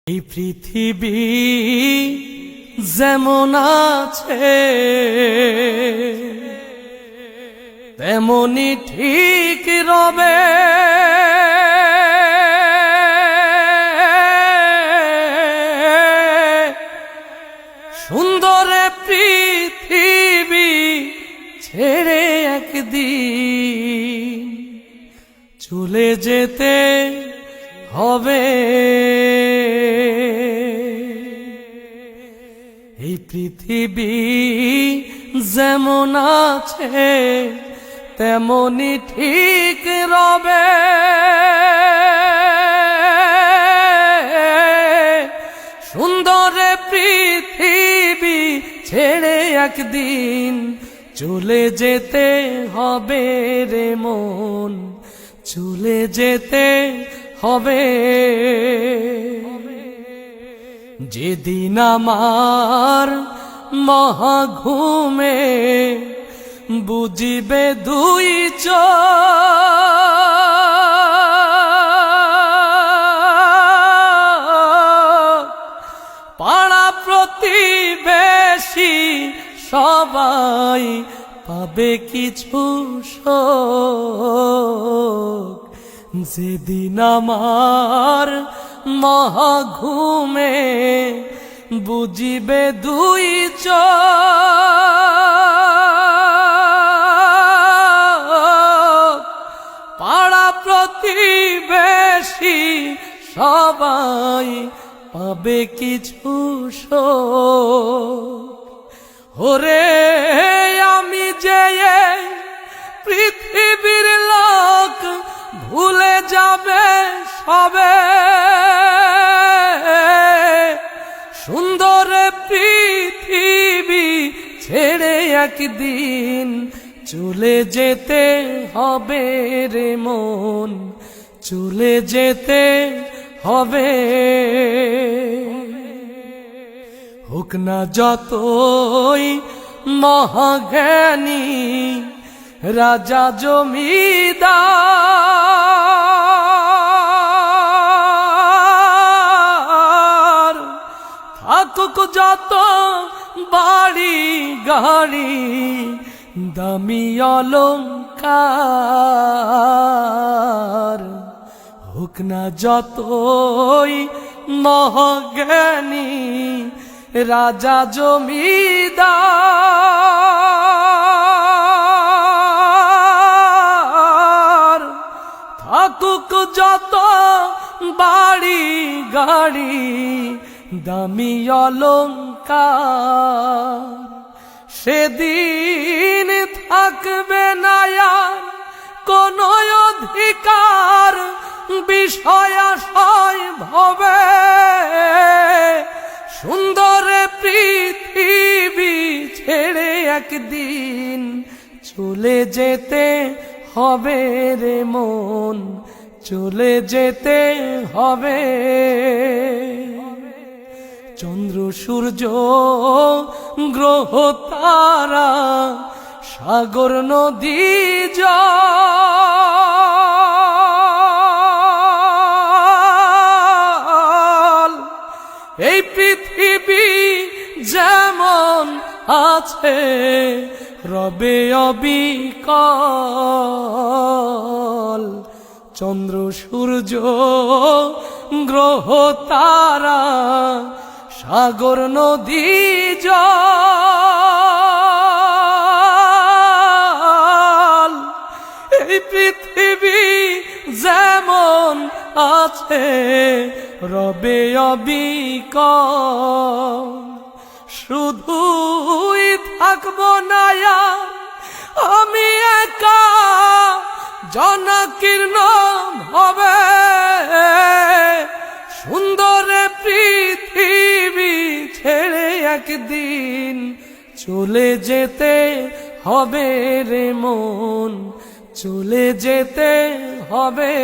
এই পৃথিবী যেমন আছে তেমনি ঠিক রবে। সুন্দর পৃথিবী ছেড়ে একদিন চলে যেতে হবে। এই পৃথিবী যেমন আছে তেমনি ঠিক রবে। সুন্দর পৃথিবী ছেড়ে একদিন চলে যেতে হবে রে মন, চলে যেতে হবে। যেদিন আমার মহাঘুমে বুঝিবে দুই চোখ, পাড়া প্রতিবেশী সবাই পাবে কিছু শোক। যেদিন আমার মহাঘুমে বুঝিবে দুই চোখ, পাড়া প্রতিবেশী সবাই পাবে কিছু শোক। ওরে আমি যে পৃথিবীর লোক ভুলে যাবে সবে। সুন্দর পৃথিবী ছেড়ে একদিন চলে যেতে হবে রে মন, চলে যেতে হবে। হোক না যতই মহাজ্ঞানী রাজা জমিদার, থাকুক যত বাড়ি গাড়ি দামি অলংকার। হোক না যতই মহাজ্ঞানী রাজা জমিদার, থাকুক যত বাড়ি গাড়ি দামি অলংকার, সেদিন থাকবে না আর কোন অধিকার বিষয়াশয় ভবে। সুন্দর পৃথিবী ছেড়ে একদিন চলে যেতে হবে রে মন, চলে যেতে হবে। চন্দ্র সূর্য গ্রহ তারা সাগর নদী জল, এই পৃথিবী যেমন আছে রবে অবিকল। চন্দ্র সূর্য গ্রহ তারা সাগর নদী জল, এই পৃথিবী যেমন আছে রবে অবিকল। শুধুই থাকবো না আমি একা জনাকীর্ণ হবে। সুন্দর পৃথিবী ছেড়ে একদিন চলে যেতে হবে রে মন, চলে যেতে হবে।